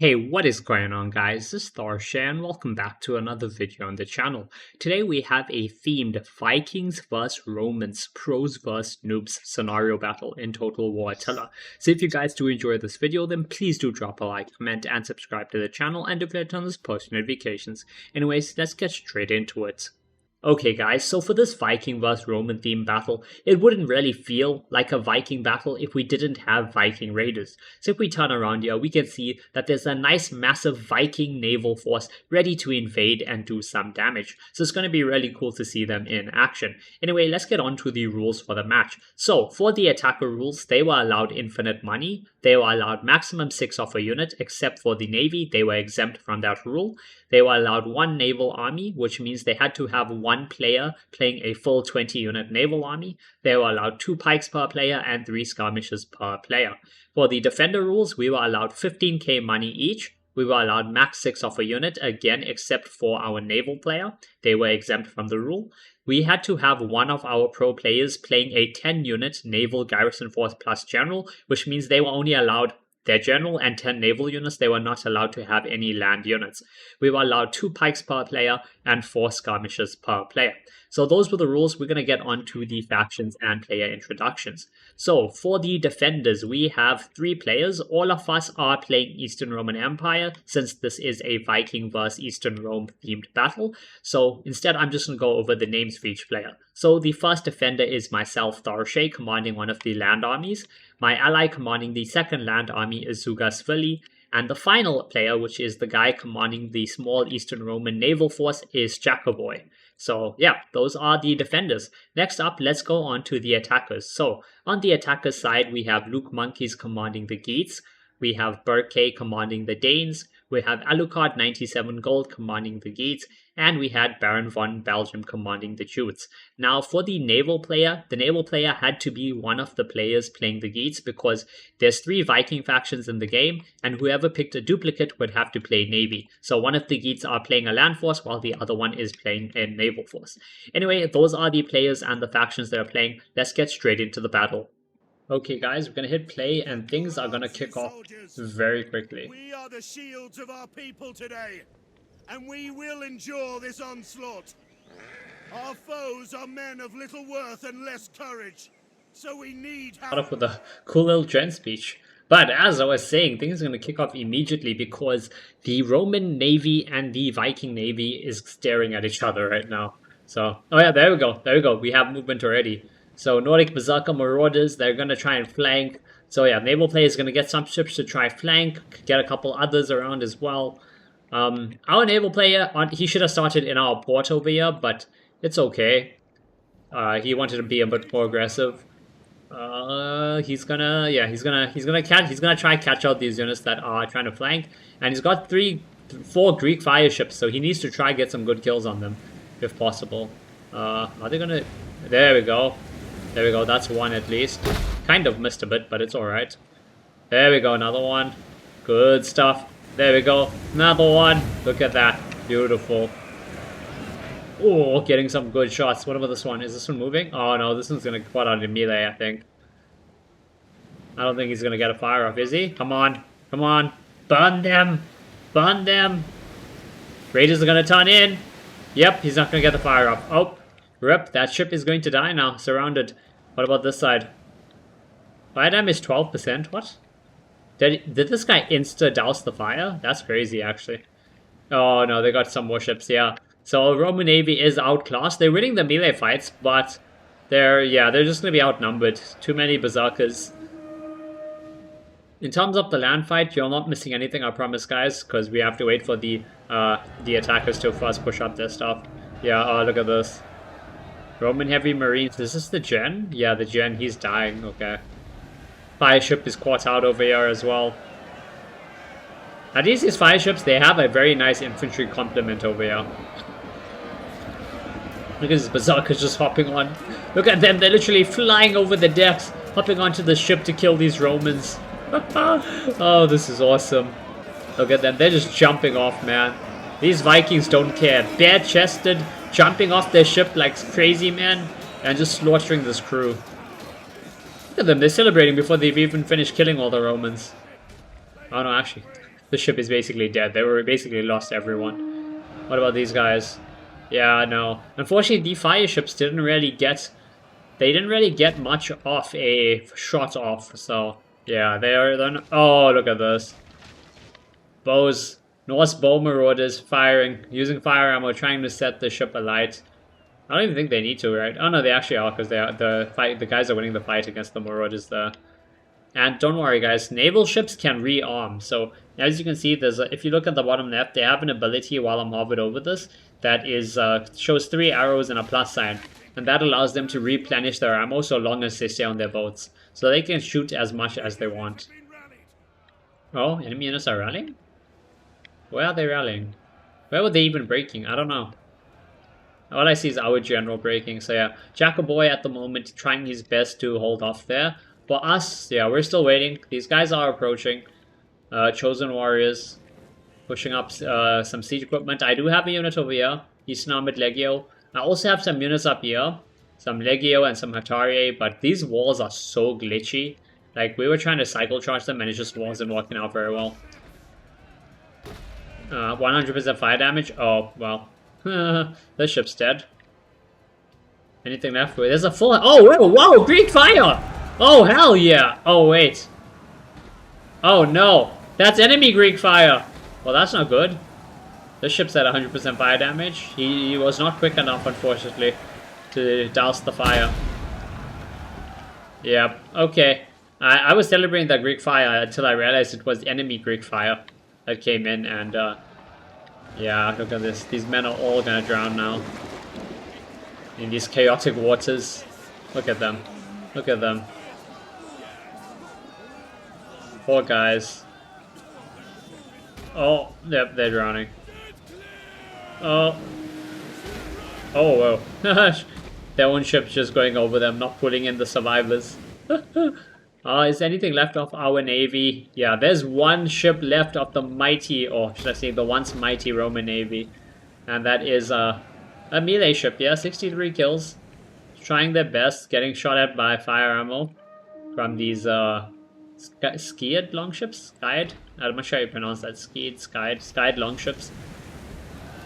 Hey, what is going on guys? This is Tharshey and welcome back to another video on the channel. Today we have a themed Vikings vs Romans, pros vs noobs scenario battle in Total War Attila. So if you guys do enjoy this video, then please do drop a like, comment and subscribe to the channel, and don't forget to turn on those post notifications. Anyways, let's get straight into it. Okay guys, so for this Viking vs Roman themed battle, it wouldn't really feel like a Viking battle if we didn't have Viking raiders. So if we turn around here, we can see that there's a nice massive Viking naval force ready to invade and do some damage. So it's going to be really cool to see them in action. Anyway, let's get on to the rules for the match. So for the attacker rules, they were allowed infinite money. They were allowed maximum 6 of a unit, except for the navy, they were exempt from that rule. They were allowed 1 naval army, which means they had to have 1 player playing a full 20 unit naval army. They were allowed 2 pikes per player and 3 skirmishers per player. For the defender rules, we were allowed 15k money each. We were allowed max 6 of a unit, again except for our naval player. They were exempt from the rule. We had to have one of our pro players playing a 10 unit naval garrison force plus general, which means they were only allowed their general and 10 naval units. They were not allowed to have any land units. We were allowed 2 pikes per player and 4 skirmishers per player. So those were the rules. We're going to get on to the factions and player introductions. So for the defenders, we have 3 players. All of us are playing Eastern Roman Empire, since this is a Viking vs Eastern Rome themed battle. So instead, I'm just going to go over the names for each player. So the first defender is myself, Tharshey, commanding one of the land armies. My ally commanding the second land army is Zugasvili. And the final player, which is the guy commanding the small Eastern Roman naval force, is Jacoboy. So yeah, those are the defenders. Next up, let's go on to the attackers. So on the attackers side, we have Luke Monkeys commanding the Geats. We have Berkay commanding the Danes. We have Alucard 97 Gold commanding the Geats. And we had Baron von Belgium commanding the Jutes. Now for the naval player had to be one of the players playing the Geats, because there's 3 Viking factions in the game, and whoever picked a duplicate would have to play navy. So one of the Geats are playing a land force while the other one is playing a naval force. Anyway, those are the players and the factions that are playing. Let's get straight into the battle. Okay guys, we're gonna hit play and things are gonna kick off very quickly. We are the shields of our people today, and we will endure this onslaught. Our foes are men of little worth and less courage, so we need help. Start off with a cool little gen speech. But as I was saying, things are going to kick off immediately because the Roman navy and the Viking navy is staring at each other right now. So, oh yeah, there we go. We have movement already. So Nordic Berserker Marauders, they're going to try and flank. So yeah, naval player is going to get some ships to try flank, get a couple others around as well. Our naval player, he should have started in our port over here, but it's okay. He wanted to be a bit more aggressive. He's gonna try catch out these units that are trying to flank, and he's got 4 Greek fire ships, so he needs to try get some good kills on them, if possible. Are they gonna? There we go. That's one at least. Kind of missed a bit, but it's all right. There we go. Another one. Good stuff. There we go. Another one. Look at that. Beautiful. Oh, getting some good shots. What about this one? Is this one moving? Oh no, this one's gonna put out in melee, I think. I don't think he's gonna get a fire off, is he? Come on. Come on. Burn them. Burn them. Raiders are gonna turn in. Yep, he's not gonna get the fire off. Oh, rip. That ship is going to die now. Surrounded. What about this side? Fire damage 12%. What? Did this guy insta-douse the fire? That's crazy, actually. Oh no, they got some more ships, yeah. So Roman Navy is outclassed. They're winning the melee fights, but they're just going to be outnumbered. Too many berserkers. In terms of the land fight, you're not missing anything, I promise, guys, because we have to wait for the attackers to first push up their stuff. Yeah, oh, look at this. Roman Heavy Marines. Is this the gen? Yeah, the gen. He's dying. Okay. Fire ship is caught out over here as well. At least these fire ships, they have a very nice infantry complement over here. Look at these berserkers just hopping on. Look at them, they're literally flying over the decks, hopping onto the ship to kill these Romans. Oh, this is awesome. Look at them, they're just jumping off, man. These Vikings don't care. Bare-chested, jumping off their ship like crazy, man, and just slaughtering this crew. Look at them, they're celebrating before they've even finished killing all the Romans. Oh no, actually. The ship is basically dead. They were basically lost everyone. What about these guys? Yeah, no. Unfortunately, the fire ships didn't really get... They didn't really get much off a shot off, so... Yeah, they're not... Oh, look at this. Bows. Norse bow marauders firing, using fire ammo, trying to set the ship alight. I don't even think they need to, right? Oh no, they actually are, because they are the guys are winning the fight against the marauders there. And don't worry, guys, naval ships can rearm. So as you can see, there's if you look at the bottom left, they have an ability while I'm hovered over this that is shows 3 arrows and a plus sign, and that allows them to replenish their ammo so long as they stay on their boats, so they can shoot as much as they want. Oh, enemy units are rallying? Where are they rallying? Where were they even breaking? I don't know. All I see is our general breaking. So yeah, Jackaboy at the moment trying his best to hold off there. For us, yeah, we're still waiting. These guys are approaching. Chosen Warriors pushing up some siege equipment. I do have a unit over here. Eastern Armored Legio. I also have some units up here. Some Legio and some Hatari. But these walls are so glitchy. Like, we were trying to cycle charge them and it just wasn't working out very well. 100% fire damage. Oh, well. This ship's dead. Anything left? There's a full... Oh, whoa, Greek fire! Oh, hell yeah! Oh, wait. Oh, no. That's enemy Greek fire! Well, that's not good. This ship's at 100% fire damage. He was not quick enough, unfortunately, to douse the fire. Yep, okay. I was celebrating that Greek fire until I realized it was enemy Greek fire that came in, and yeah, look at this. These men are all gonna drown now in these chaotic waters. Look at them. Look at them. Poor guys. Oh, yep, they're drowning. Oh. Oh, whoa. Their own ship's just going over them, not pulling in the survivors. Is anything left of our navy? Yeah, there's one ship left of the mighty, or should I say the once mighty Roman navy. And that is a melee ship, yeah, 63 kills. Trying their best, getting shot at by fire ammo from these skied longships? Skied? I'm not sure how you pronounce that. Skied longships.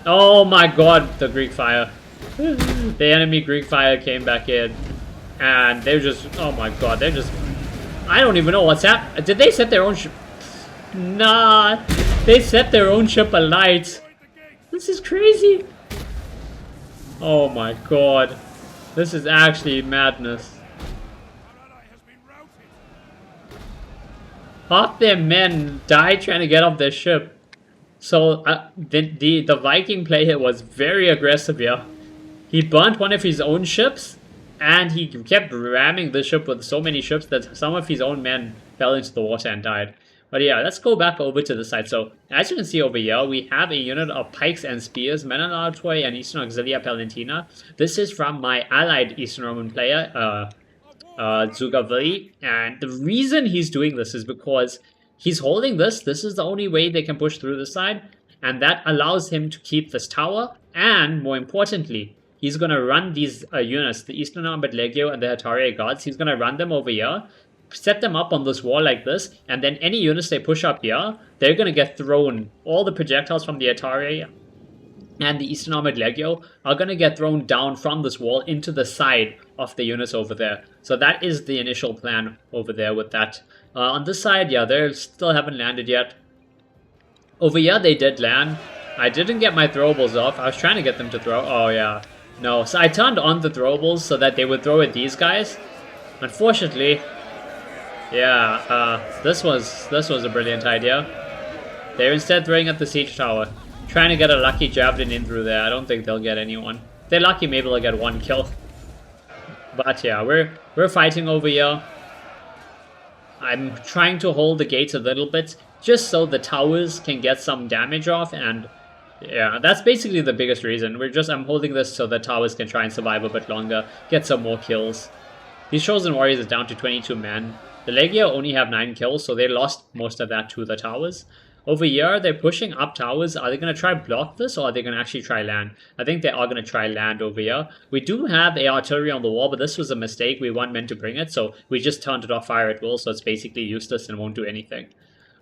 Oh my god, the Greek fire. The enemy Greek fire came back in. And they're just, oh my god, they're just... I don't even know what's happening. Did they set their own ship? Nah, they set their own ship alight. This is crazy. Oh my god. This is actually madness. Half their men died trying to get off their ship. So the Viking player was very aggressive here. He burnt one of his own ships. And he kept ramming the ship with so many ships that some of his own men fell into the water and died. But yeah, let's go back over to the side. So, as you can see over here, we have a unit of pikes and spears, Menelautoi and Eastern Auxilia Palentina. This is from my allied Eastern Roman player, Zugavili. And the reason he's doing this is because he's holding this. This is the only way they can push through the side. And that allows him to keep this tower. And, more importantly, he's going to run these units, the Eastern Armored Legio and the Hatari Guards. He's going to run them over here, set them up on this wall like this, and then any units they push up here, they're going to get thrown. All the projectiles from the Hatari and the Eastern Armored Legio are going to get thrown down from this wall into the side of the units over there. So that is the initial plan over there with that. On this side, yeah, they still haven't landed yet. Over here, they did land. I didn't get my throwables off. I was trying to get them to throw. Oh, yeah. No, so I turned on the throwables so that they would throw at these guys. Unfortunately, yeah, this was a brilliant idea. They're instead throwing at the siege tower, trying to get a lucky javelin in through there. I don't think they'll get anyone. If they're lucky, maybe they'll get one kill. But yeah, we're fighting over here. I'm trying to hold the gates a little bit, just so the towers can get some damage off, and yeah, that's basically the biggest reason. I'm holding this so the towers can try and survive a bit longer, get some more kills. These Chosen Warriors is down to 22 men. The Legio only have 9 kills, so they lost most of that to the towers. Over here, they're pushing up towers. Are they going to try block this, or are they going to actually try land? I think they are going to try land over here. We do have a artillery on the wall, but this was a mistake. We weren't meant to bring it, so we just turned it off fire at will, so it's basically useless and won't do anything.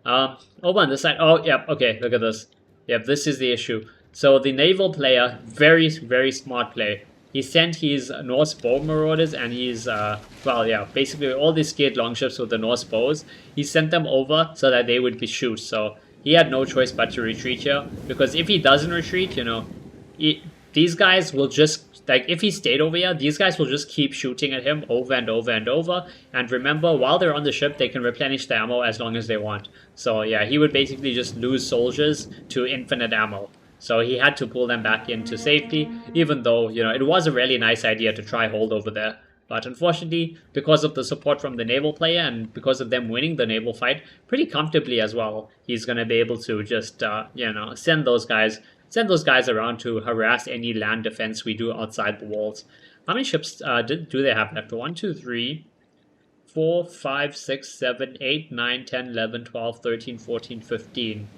Over on this side. Oh, yep. Okay, look at this. Yep, this is the issue. So the naval player, very, very smart play. He sent his Norse bow marauders and his, well, yeah, basically all these skate longships with the Norse bows. He sent them over so that they would be shoot. So he had no choice but to retreat here. Because if he doesn't retreat, you know, these guys will just, like, if he stayed over here, these guys will just keep shooting at him over and over and over. And remember, while they're on the ship, they can replenish the ammo as long as they want. So yeah, he would basically just lose soldiers to infinite ammo. So he had to pull them back into safety, even though, you know, it was a really nice idea to try hold over there. But unfortunately, because of the support from the naval player and because of them winning the naval fight pretty comfortably as well, he's going to be able to just, you know, send those guys around to harass any land defense we do outside the walls. How many ships do they have left? 1, 2, 3, 4, 5, 6, 7, 8, 9, 10, 11, 12, 13, 14, 15.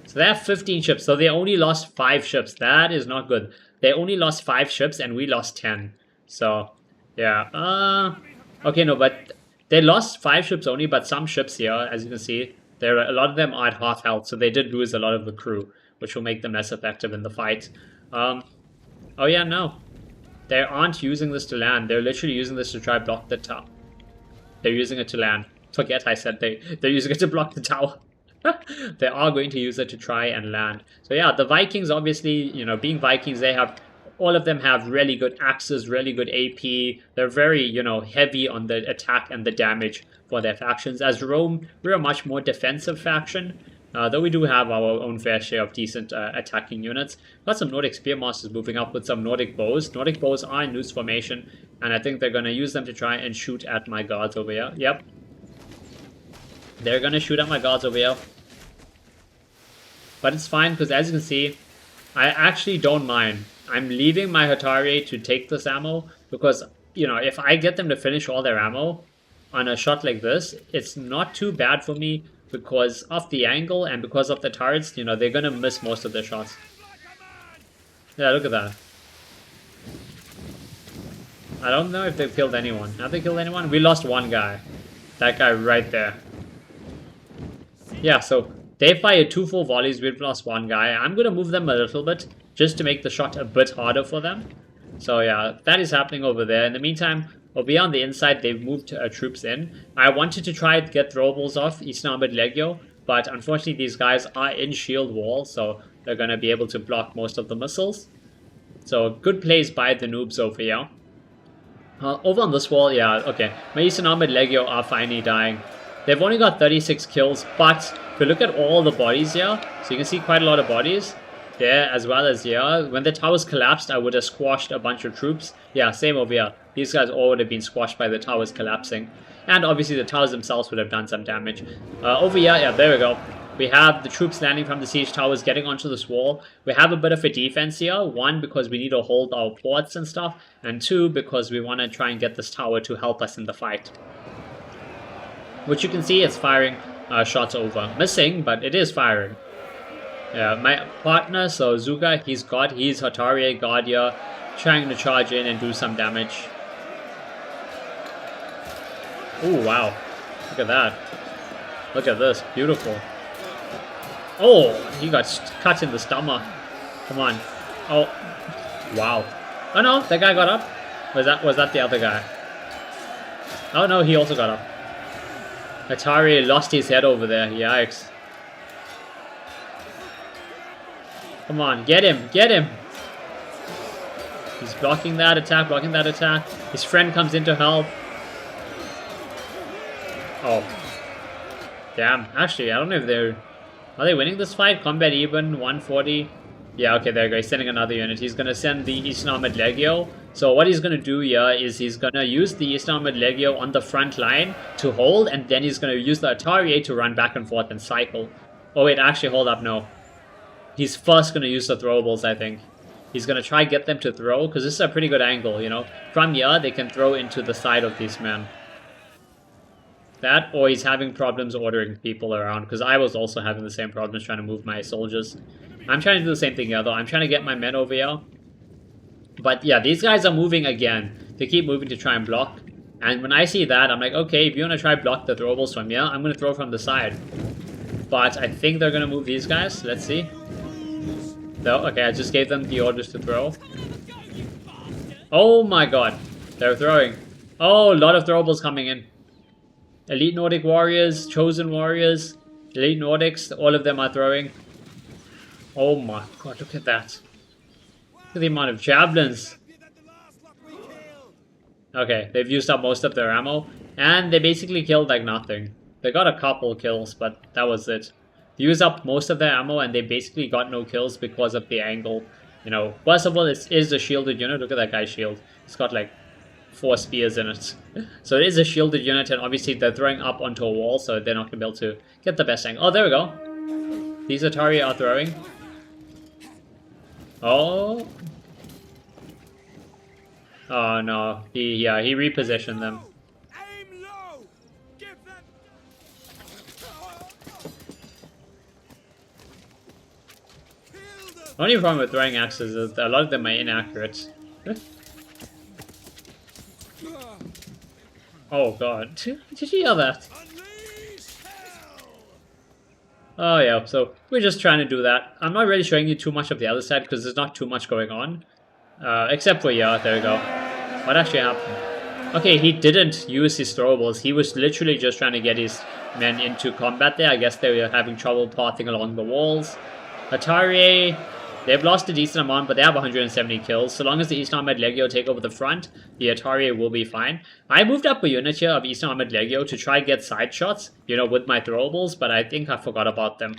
So they have 15 ships, so they only lost 5 ships. That is not good. They only lost 5 ships and we lost 10. So, yeah. Okay, no, but they lost 5 ships only, but some ships here, as you can see, a lot of them are at half health, so they did lose a lot of the crew, which will make them less effective in the fight. Oh yeah, no. They aren't using this to land. They're literally using this to try block the tower. They're using it to land. Forget I said they're using it to block the tower. They are going to use it to try and land. So yeah, the Vikings, obviously, you know, being Vikings, all of them have really good axes, really good AP. They're very, you know, heavy on the attack and the damage for their factions. As Rome, we're a much more defensive faction. Though we do have our own fair share of decent attacking units. Got some Nordic Spearmasters moving up with some Nordic bows. Nordic bows are in loose formation, and I think they're going to use them to try and shoot at my guards over here. Yep. They're going to shoot at my guards over here. But it's fine, because as you can see, I actually don't mind. I'm leaving my Hatari to take this ammo, because, you know, if I get them to finish all their ammo on a shot like this, it's not too bad for me, because of the angle and because of the turrets, you know, they're going to miss most of their shots. Yeah, look at that. I don't know if they've killed anyone. Have they killed anyone? We lost one guy. That guy right there. Yeah, so they fired 2 full volleys. We've lost one guy. I'm going to move them a little bit just to make the shot a bit harder for them. So yeah, that is happening over there. In the meantime, over here on the inside, they've moved troops in. I wanted to try to get throwables off Eastern Armored Legio, but unfortunately these guys are in shield wall, so they're going to be able to block most of the missiles. So good plays by the noobs over here. Over on this wall, yeah, okay. My Eastern Armored Legio are finally dying. They've only got 36 kills, but if you look at all the bodies here, so you can see quite a lot of bodies there as well as here. When the towers collapsed, I would have squashed a bunch of troops. Yeah, same over here. These guys all would have been squashed by the towers collapsing. And obviously the towers themselves would have done some damage. Over here, yeah, there we go. We have the troops landing from the siege towers getting onto this wall. We have a bit of a defense here. 1, because we need to hold our ports and stuff. And 2, because we want to try and get this tower to help us in the fight. Which you can see it's firing shots over. Missing, but it is firing. Yeah, my partner, so Zuga, he's Hatari God here, trying to charge in and do some damage. Oh, wow. Look at that. Look at this. Beautiful. Oh, he got cut in the stomach. Come on. Oh, wow. Oh no, that guy got up. Was that the other guy? Oh no, he also got up. Atari lost his head over there. Yikes. Come on, get him, get him. He's blocking that attack, blocking that attack. His friend comes in to help. Oh. Damn. Actually, I don't know if they're... Are they winning this fight? Combat even, 140. Yeah, okay, there you go. He's sending another unit. He's going to send the Eastern Armored Legio. So what he's going to do here is he's going to use the Eastern Armored Legio on the front line to hold, and then he's going to use the Atari to run back and forth and cycle. Oh wait, actually, hold up, no. He's first going to use the throwables, I think. He's going to try get them to throw, because this is a pretty good angle, you know. From here, they can throw into the side of these men. That, or he's having problems ordering people around, because I was also having the same problems trying to move my soldiers. I'm trying to do the same thing here, though. I'm trying to get my men over here. But yeah, these guys are moving again. They keep moving to try and block. And when I see that, I'm like, okay, if you want to try block the throwables from here, I'm going to throw from the side. But I think they're gonna move these guys. Let's see. No, okay, I just gave them the orders to throw. Oh my god. They're throwing. Oh, a lot of throwables coming in. Elite Nordic warriors, chosen warriors, elite Nordics, all of them are throwing. Oh my god, look at that. Look at the amount of javelins. Okay, they've used up most of their ammo, and they basically killed like nothing. They got a couple kills, but that was it. They used up most of their ammo, and they basically got no kills because of the angle. You know, first of all, it is a shielded unit. Look at that guy's shield. It's got like 4 spears in it. So it is a shielded unit, and obviously they're throwing up onto a wall, so they're not going to be able to get the best angle. Oh, there we go. These Atari are throwing. Oh. Oh no. He repositioned them. Aim low. Give them. The only problem with throwing axes is that a lot of them are inaccurate. Oh god. Did you hear that? Oh yeah, so we're just trying to do that. I'm not really showing you too much of the other side because there's not too much going on. Except for, yeah, there we go. What actually happened? Okay, he didn't use his throwables. He was literally just trying to get his men into combat there. I guess they were having trouble pathing along the walls. Atari, they've lost a decent amount, but they have 170 kills. So long as the Eastern Armored Legio take over the front, the Atari will be fine. I moved up a unit here of Eastern Armored Legio to try get side shots, you know, with my throwables, but I think I forgot about them.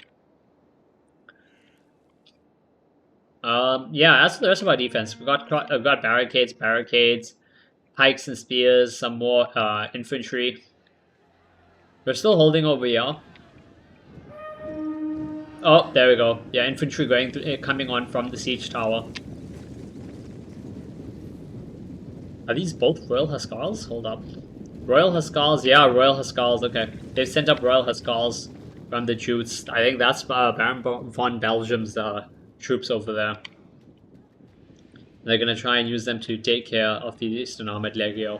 Yeah, as for the rest of our defense, we've got barricades, pikes and spears, some more infantry. We're still holding over here. Oh, there we go. Yeah, infantry coming on from the siege tower. Are these both Royal Huskars? Hold up. Royal Huskars, yeah, Royal Huskars, okay. They've sent up Royal Huskars from the Jutes. I think that's Baron von Belgium's troops over there. They're gonna try and use them to take care of the Eastern Armored Legio.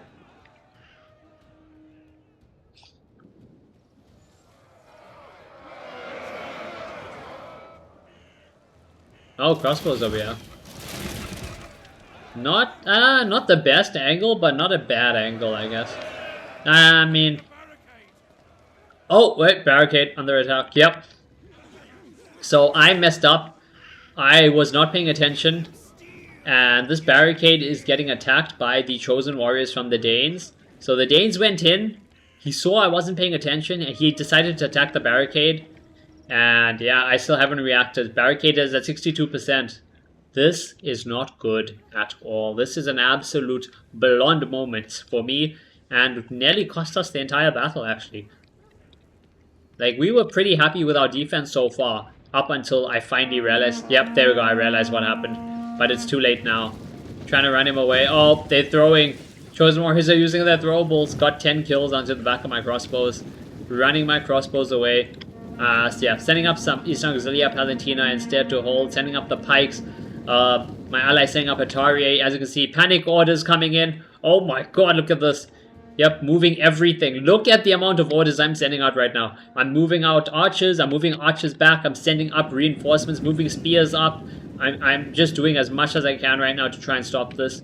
Oh, crossbows over here. Not the best angle, but not a bad angle, I guess. I mean... Oh, wait, barricade under attack. Yep. So I messed up. I was not paying attention. And this barricade is getting attacked by the chosen warriors from the Danes. So the Danes went in. He saw I wasn't paying attention, and he decided to attack the barricade. And yeah, I still haven't reacted. Barricade is at 62%. This is not good at all. This is an absolute blonde moment for me, and nearly cost us the entire battle, actually. Like, we were pretty happy with our defense so far, up until I finally realized... Yep, there we go, I realized what happened. But it's too late now. Trying to run him away. Oh, they're throwing. Chosen warriors are using their throwables. Got 10 kills onto the back of my crossbows. Running my crossbows away. So yeah, sending up some Eastern Auxilia Palantina instead to hold. Sending up the pikes. My ally sending up Atari. As you can see, panic orders coming in. Oh my god, look at this. Yep, moving everything. Look at the amount of orders I'm sending out right now. I'm moving out archers. I'm moving archers back. I'm sending up reinforcements. Moving spears up. I'm just doing as much as I can right now to try and stop this.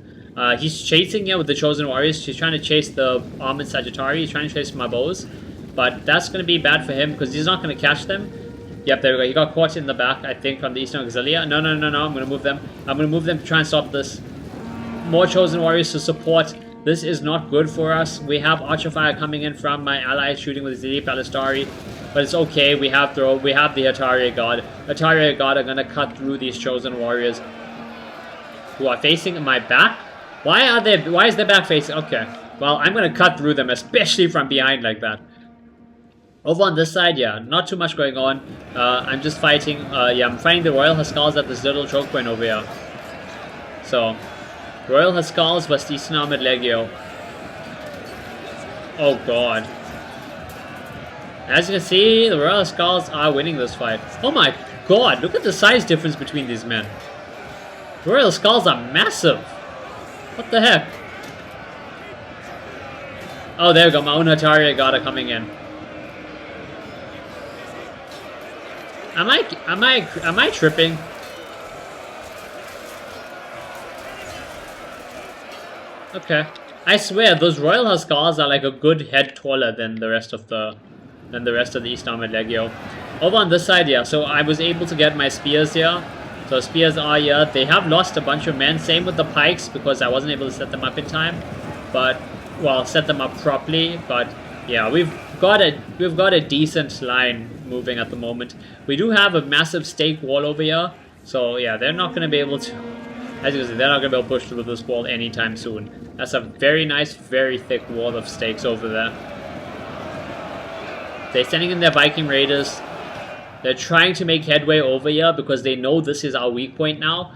He's chasing here with the Chosen Warriors. He's trying to chase the Armored Sagittari. He's trying to chase my bows. But that's going to be bad for him because he's not going to catch them. Yep, there we go. He got caught in the back, I think, from the Eastern Auxilia. No. I'm going to move them. I'm going to move them to try and stop this. More Chosen Warriors to support. This is not good for us. We have Archer Fire coming in from my allies shooting with the Palestari. But it's okay. We have the Atari God. Atari God are going to cut through these Chosen Warriors who are facing my back. Why is their back facing? Okay. Well, I'm going to cut through them, especially from behind like that. Over on this side, yeah, not too much going on. I'm just fighting, I'm fighting the Royal Huskars at this little choke point over here. So, Royal Huskars versus Eastern Armored Legio. Oh god. As you can see, the Royal Huskars are winning this fight. Oh my god, look at the size difference between these men. The Royal Huskars are massive. What the heck? Oh, there we go, my own Atari God are coming in. Am I tripping? Okay. I swear those Royal Huskars are like a good head taller than the rest of the East Armored Legio. Over on this side, yeah, so I was able to get my spears here. So spears are here. They have lost a bunch of men. Same with the pikes because I wasn't able to set them up in time. But well, set them up properly, but yeah, we've got a decent line moving at the moment. We do have a massive stake wall over here. So yeah, they're not going to be able to, as you can see, they're not going to be able to push through this wall anytime soon. That's a very nice, very thick wall of stakes over there. They're sending in their Viking Raiders. They're trying to make headway over here because they know this is our weak point now.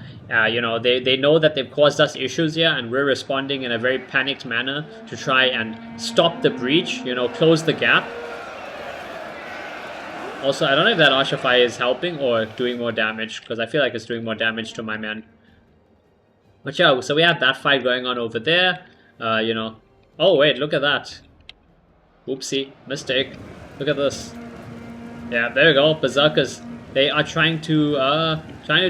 You know, they know that they've caused us issues here, and we're responding in a very panicked manner to try and stop the breach, you know, close the gap. Also, I don't know if that Archer Fire is helping or doing more damage, because I feel like it's doing more damage to my men. But yeah, so we have that fight going on over there. You know. Oh, wait, look at that. Oopsie, mistake. Look at this. Yeah, there we go. Berserkers. They are trying to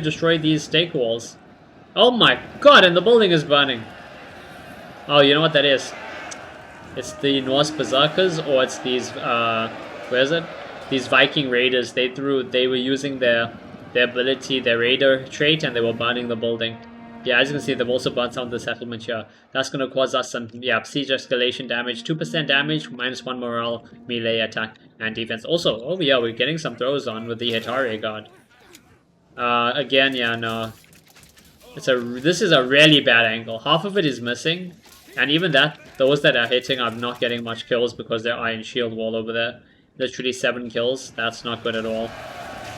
destroy these stake walls. Oh my god, and the building is burning. Oh, you know what that is? It's the Norse Berserkers, or it's these, where is it? These Viking Raiders. They were using their ability, their Raider trait, and they were burning the building. Yeah, as you can see, they've also burnt some of the settlement here. That's going to cause us some, yeah, siege escalation damage. 2% damage, -1 morale, melee attack, and defense. Also, oh yeah, we're getting some throws on with the Attila guard. Again, yeah, no. This is a really bad angle. Half of it is missing. And even that, those that are hitting are not getting much kills because their iron shield wall over there. Literally 7 kills. That's not good at all.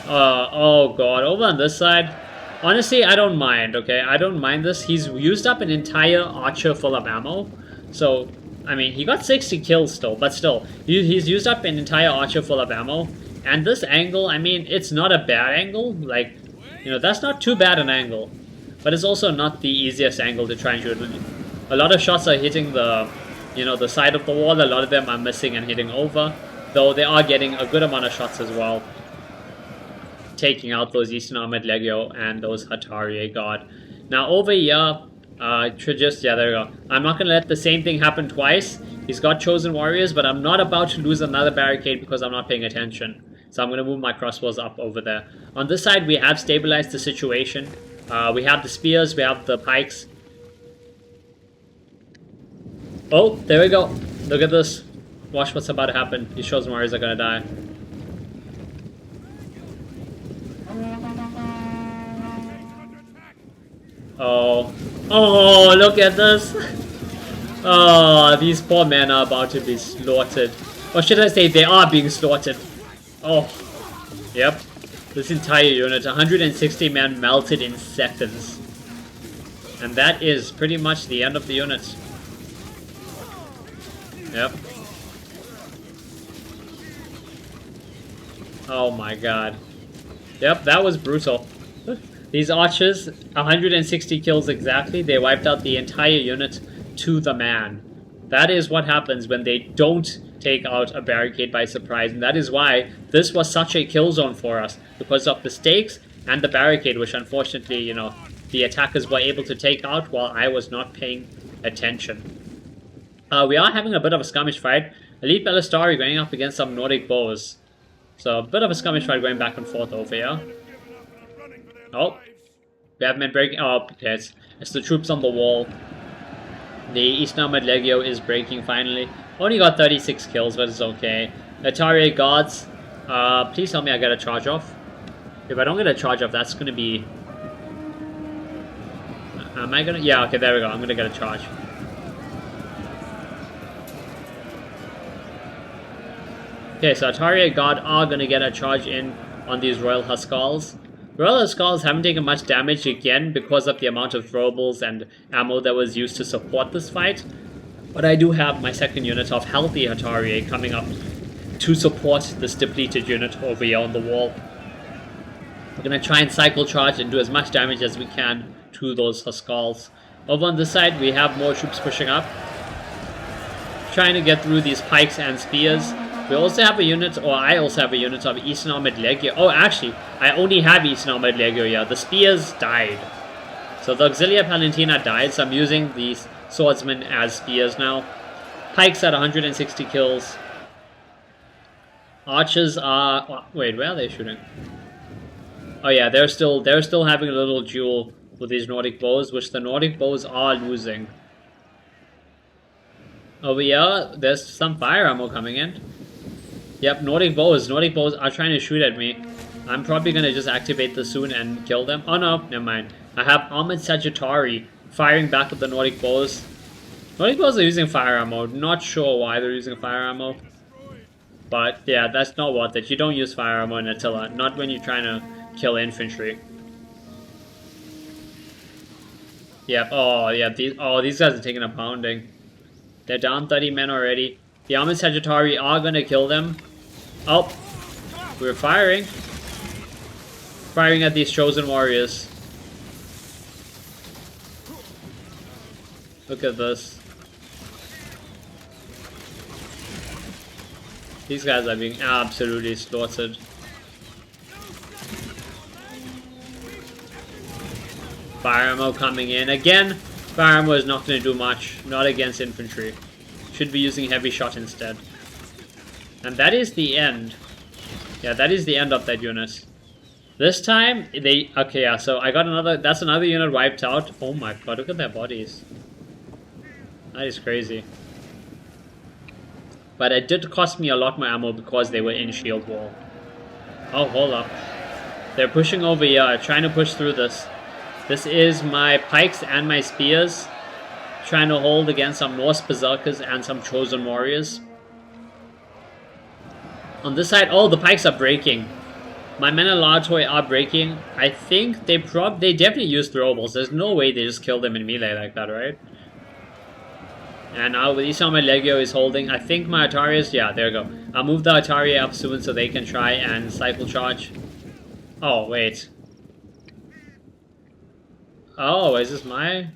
Oh god, over on this side. Honestly, I don't mind, okay? I don't mind this. He's used up an entire archer full of ammo. So, I mean, he got 60 kills still, but still. He's used up an entire archer full of ammo. And this angle, I mean, it's not a bad angle. Like, you know, that's not too bad an angle. But it's also not the easiest angle to try and shoot. A lot of shots are hitting the, you know, the side of the wall. A lot of them are missing and hitting over. Though they are getting a good amount of shots as well. Taking out those Eastern Armored Legio and those Attila guard. Now over here, yeah, there we go. I'm not going to let the same thing happen twice. He's got Chosen Warriors, but I'm not about to lose another barricade because I'm not paying attention. So I'm going to move my crossbows up over there. On this side, we have stabilized the situation. We have the spears, we have the pikes. Oh, there we go. Look at this. Watch what's about to happen. These Chosen Warriors are going to die. Oh, look at this. Oh, these poor men are about to be slaughtered. Or should I say, they are being slaughtered. Oh, yep. This entire unit, 160 men melted in seconds. And that is pretty much the end of the unit. Yep. Oh my god. Yep, that was brutal. These archers, 160 kills exactly. They wiped out the entire unit to the man. That is what happens when they don't take out a barricade by surprise. And that is why this was such a kill zone for us. Because of the stakes and the barricade, which unfortunately, you know, the attackers were able to take out while I was not paying attention. We are having a bit of a skirmish fight. Elite Ballistari going up against some Nordic bows. So a bit of a skirmish fight going back and forth over here. Oh, we have men breaking. Oh, okay, it's the troops on the wall. The Eastern Armored Legio is breaking finally. Only got 36 kills, but it's okay. Attila guards, please tell me I get a charge off. If I don't get a charge off, that's gonna be. Am I gonna? Yeah, okay, there we go. I'm gonna get a charge. Okay, so Attila guard are gonna get a charge in on these Royal Huskars. Royal Huskars haven't taken much damage again because of the amount of throwables and ammo that was used to support this fight. But I do have my second unit of healthy Attila coming up to support this depleted unit over here on the wall. We're going to try and cycle charge and do as much damage as we can to those Huskars. Over on this side, we have more troops pushing up. Trying to get through these pikes and spears. We also have a unit, or I also have a unit of Eastern Armored Legio. Oh, actually, I only have Eastern Armored Legio, yeah. The spears died. So the Auxilia Palantina died, so I'm using these swordsmen as spears now. Pikes at 160 kills. Archers are... Oh, wait, where are they shooting? Oh yeah, they're still having a little duel with these Nordic bows, which the Nordic bows are losing. Over here, there's some fire ammo coming in. Yep, Nordic bows are trying to shoot at me. I'm probably gonna just activate this soon and kill them. Oh no, never mind. I have Armored Sagittari firing back at the Nordic bows. Nordic bows are using fire ammo. Not sure why they're using fire ammo. But yeah, that's not worth it. You don't use fire ammo in Attila. Not when you're trying to kill infantry. Yep, oh yeah, these guys are taking a pounding. They're down 30 men already. The Armored Sagittari are gonna kill them. Oh, we're firing. Firing at these chosen warriors. Look at this. These guys are being absolutely slaughtered. Fire ammo coming in. Again, fire ammo is not going to do much. Not against infantry. Should be using heavy shot instead. And that is the end. Yeah, that is the end of that unit. This time, they... Okay, yeah, so I got another... That's another unit wiped out. Oh my god, look at their bodies. That is crazy. But it did cost me a lot more ammo because they were in shield wall. Oh, hold up. They're pushing over here, trying to push through this. This is my pikes and my spears. Trying to hold against some Norse berserkers and some chosen warriors. On this side, oh, the pikes are breaking. My men at Lartoy are breaking. I think they definitely use throwables. There's no way they just kill them in melee like that, right? And now with Eastern Armored Legio is holding. I think my Atarias, yeah, there we go. I'll move the Ataria up soon so they can try and cycle charge. Oh, wait. Oh, is this my...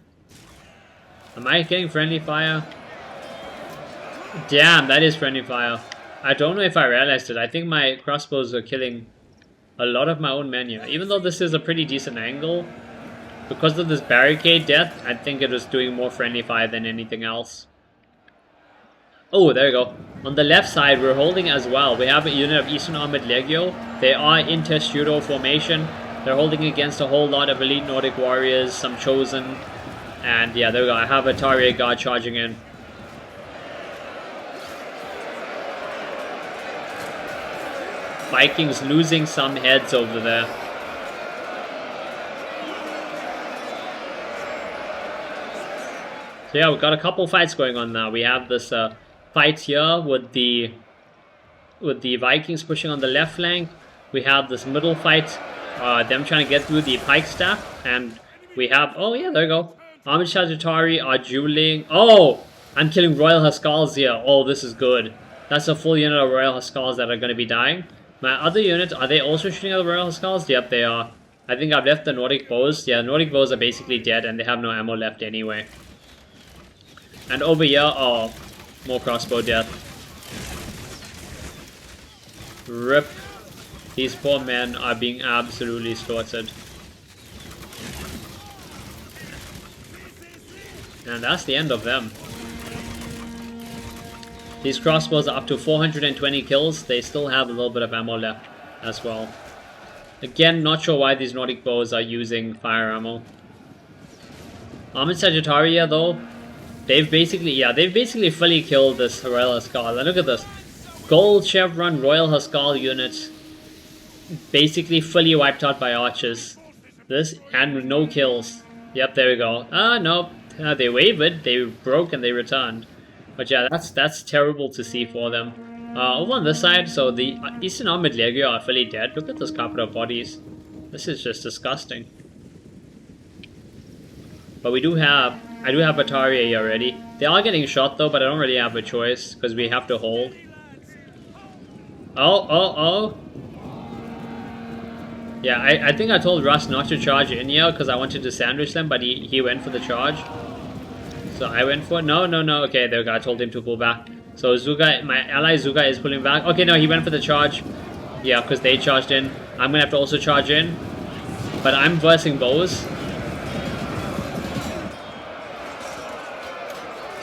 Am I getting friendly fire? Damn, that is friendly fire. I don't know if I realized it. I think my crossbows are killing a lot of my own men here. Even though this is a pretty decent angle, because of this barricade death, I think it was doing more friendly fire than anything else. Oh, there we go. On the left side, we're holding as well. We have a unit of Eastern Armored Legio. They are in testudo formation. They're holding against a whole lot of elite Nordic warriors, some chosen. And yeah, there we go. I have a Taria guard charging in. Vikings losing some heads over there. So yeah, we've got a couple fights going on now. We have this fight here with the Vikings pushing on the left flank. We have this middle fight, them trying to get through the pike staff, and we have, oh yeah, there we go. Armored Sagittari are dueling. Oh, I'm killing Royal Huskars here. Oh, this is good. That's a full unit of Royal Huskars that are going to be dying. My other units, are they also shooting at the Royal Huskars? Yep, they are. I think I've left the Nordic bows. Yeah, Nordic bows are basically dead and they have no ammo left anyway. And over here, oh, more crossbow death. RIP. These poor men are being absolutely slaughtered. And that's the end of them. These crossbows are up to 420 kills. They still have a little bit of ammo left as well. Again, not sure why these Nordic bows are using fire ammo. Armored Sagittaria though, they've basically fully killed this Royal Huskar. And look at this. Gold Chevron Royal Huskar unit. Basically fully wiped out by archers. This, and with no kills. Yep, there we go. No. They wavered, they broke, and they returned. But yeah, that's terrible to see for them. Over on this side, so the Eastern Armored Legio are fully dead. Look at this carpet of bodies. This is just disgusting. But I do have Ataria here already. They are getting shot though, but I don't really have a choice because we have to hold. Oh. Yeah, I think I told Russ not to charge in here because I wanted to sandwich them, but he went for the charge. So I went for it. No. Okay, there we go. I told him to pull back. So Zuga, my ally Zuga is pulling back. Okay, no, he went for the charge. Yeah, because they charged in. I'm gonna have to also charge in. But I'm versing bows.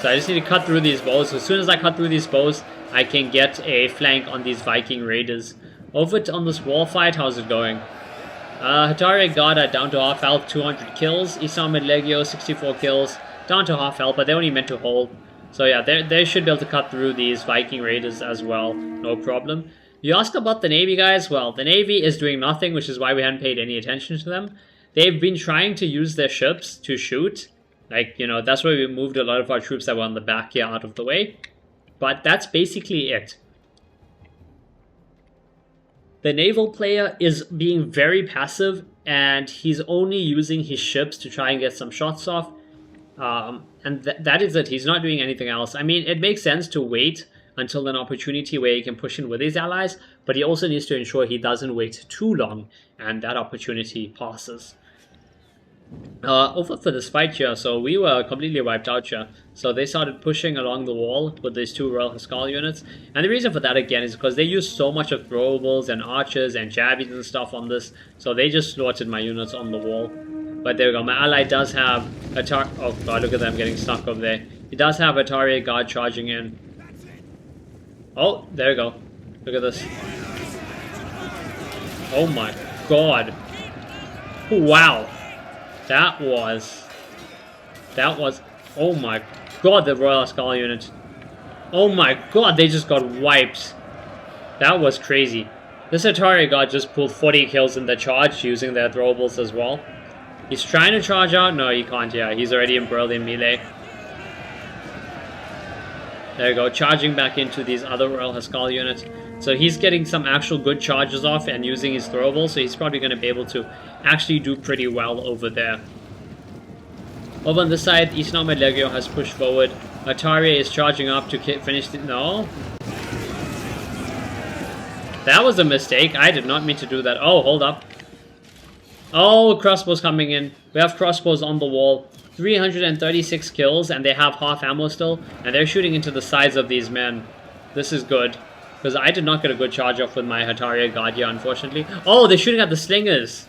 So I just need to cut through these bows. As soon as I cut through these bows, I can get a flank on these Viking Raiders. Over on this wall fight, how's it going? Hatari Gada down to half health, 200 kills. Isam and Legio, 64 kills. Down to half health, but they only meant to hold. So yeah, they should be able to cut through these Viking Raiders as well. No problem. You asked about the Navy, guys. Well, the Navy is doing nothing, which is why we hadn't paid any attention to them. They've been trying to use their ships to shoot. Like, you know, that's why we moved a lot of our troops that were on the back here out of the way. But that's basically it. The naval player is being very passive, and he's only using his ships to try and get some shots off. And that is it. He's not doing anything else. I mean, it makes sense to wait until an opportunity where he can push in with his allies, but he also needs to ensure he doesn't wait too long and that opportunity passes. Over for this fight here, so we were completely wiped out here. So they started pushing along the wall with these two Royal Huskal units. And the reason for that again is because they used so much of throwables and archers and jabbies and stuff on this. So they just slaughtered my units on the wall. But there we go, my ally does have Atari. Oh god, look at them getting stuck over there. He does have Atari guard charging in. Oh, there we go. Look at this. Oh my god. Wow. That was, oh my god, the Royal Huskal unit. Oh my god, they just got wiped. That was crazy. This Atari god just pulled 40 kills in the charge using their throwables as well. He's trying to charge out. No, he can't, yeah. He's already embroiled in melee. There you go, charging back into these other Royal Huskal units. So he's getting some actual good charges off and using his throwable, so he's probably going to be able to actually do pretty well over there. Over on this side, East Nomad Legio has pushed forward. Atari is charging up to finish the... No. That was a mistake. I did not mean to do that. Oh, hold up. Oh, crossbows coming in. We have crossbows on the wall. 336 kills, and they have half ammo still, and they're shooting into the sides of these men. This is good, because I did not get a good charge off with my Hatari Guardia, unfortunately. Oh, they're shooting at the slingers.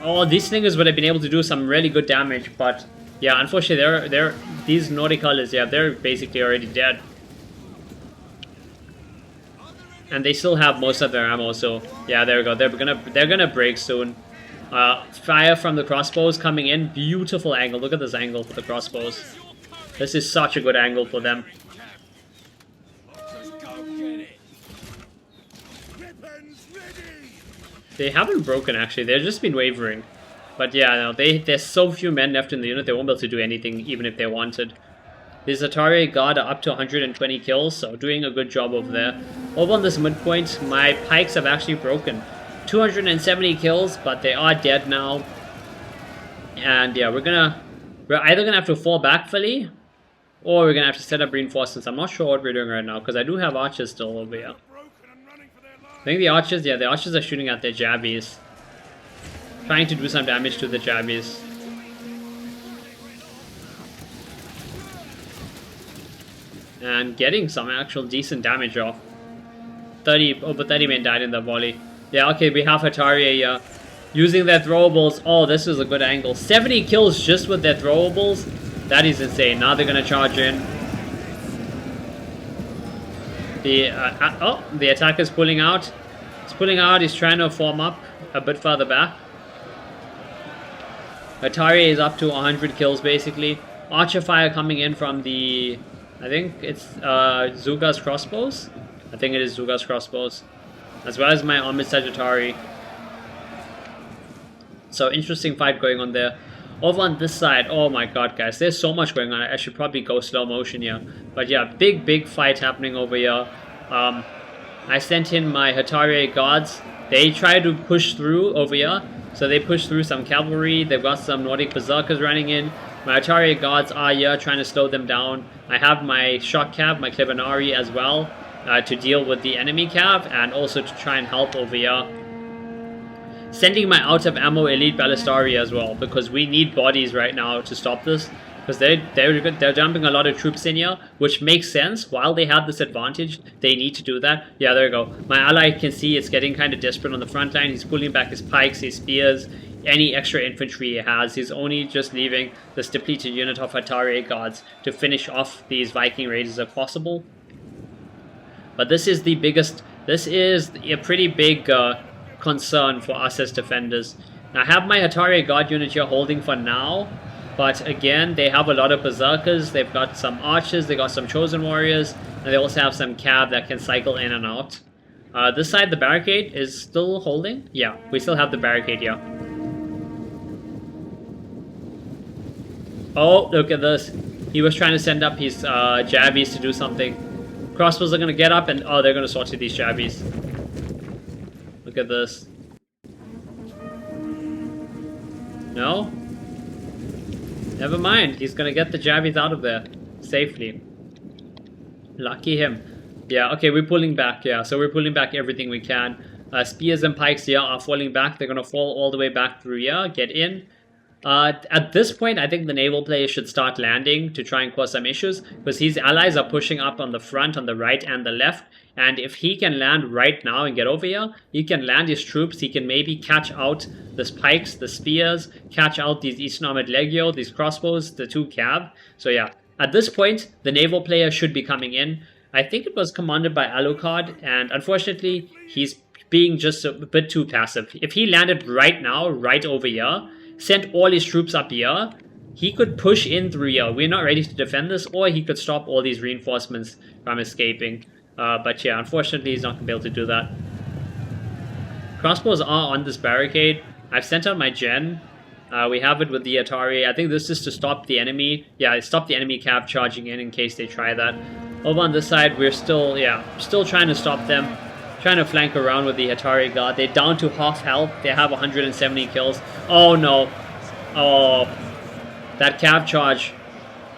Oh, these slingers would have been able to do some really good damage, but yeah, unfortunately, these Nordicalis, yeah, they're basically already dead. And they still have most of their ammo, so yeah, there we go. They're gonna break soon. Fire from the crossbows coming in. Beautiful angle. Look at this angle for the crossbows. This is such a good angle for them. They haven't broken, actually. They've just been wavering. But yeah, no, there's so few men left in the unit, they won't be able to do anything, even if they wanted. This Atari guard are up to 120 kills, so doing a good job over there. Over on this midpoint, my pikes have actually broken. 270 kills, but they are dead now. And yeah, we're either gonna have to fall back fully, or we're gonna have to set up reinforcements. I'm not sure what we're doing right now, because I do have archers still over here. I think the archers, yeah, the archers are shooting at their jabbies. Trying to do some damage to the jabbies. And getting some actual decent damage off. Over 30 men died in the volley. Yeah, okay, we have Hatari here. Using their throwables. Oh, this is a good angle. 70 kills just with their throwables. That is insane. Now they're gonna charge in. The attacker is pulling out. He's pulling out. He's trying to form up a bit further back. Atari is up to 100 kills basically. Archer fire coming in from the... I think it's Zuga's crossbows. I think it is Zuga's crossbows. As well as my armored Sagittari. So interesting fight going on there. Over on this side, oh my god guys, there's so much going on. I should probably go slow motion here. But yeah, big fight happening over here. I sent in my Hatari guards. They try to push through over here. So they push through some cavalry. They've got some Nordic berserkers running in. My Atari guards are here trying to slow them down. I have my shock cav, my Klebanari as well, to deal with the enemy cav and also to try and help over here. Sending my out of ammo elite ballistari as well, because we need bodies right now to stop this. Because they're jumping a lot of troops in here, which makes sense. While they have this advantage, they need to do that. Yeah, there we go. My ally can see it's getting kind of desperate on the front line. He's pulling back his pikes, his spears, any extra infantry he has. He's only just leaving this depleted unit of Attila guards to finish off these Viking raiders if possible. But this is the biggest... This is a pretty big concern for us as defenders. Now, I have my Attila guard unit here holding for now. But again, they have a lot of berserkers, they've got some archers, they got some chosen warriors, and they also have some cav that can cycle in and out. This side, the barricade is still holding? Yeah, we still have the barricade here. Oh, look at this. He was trying to send up his jabbies to do something. Crossbows are going to get up and... Oh, they're going to sortie these jabbies. Look at this. No? Never mind, he's gonna get the jabbies out of there safely. Lucky him. Yeah, okay, we're pulling back, yeah, so we're pulling back everything we can. Spears and pikes here are falling back. They're gonna fall all the way back through here, get in. At this point, I think the naval players should start landing to try and cause some issues, because his allies are pushing up on the front, on the right, and the left. And if he can land right now and get over here, he can land his troops. He can maybe catch out the pikes, the spears, catch out these Eastern Armored Legio, these crossbows, the 2 cav. So yeah, at this point, the naval player should be coming in. I think it was commanded by Alucard, and unfortunately, he's being just a bit too passive. If he landed right now, right over here, sent all his troops up here, he could push in through here. We're not ready to defend this, or he could stop all these reinforcements from escaping. But yeah, unfortunately, he's not going to be able to do that. Crossbows are on this barricade. I've sent out my gen. We have it with the Atari. I think this is to stop the enemy. Yeah, stop the enemy cav charging in case they try that. Over on this side, we're still, still trying to stop them. Trying to flank around with the Atari guard. They're down to half health. They have 170 kills. Oh no. Oh. That cav charge.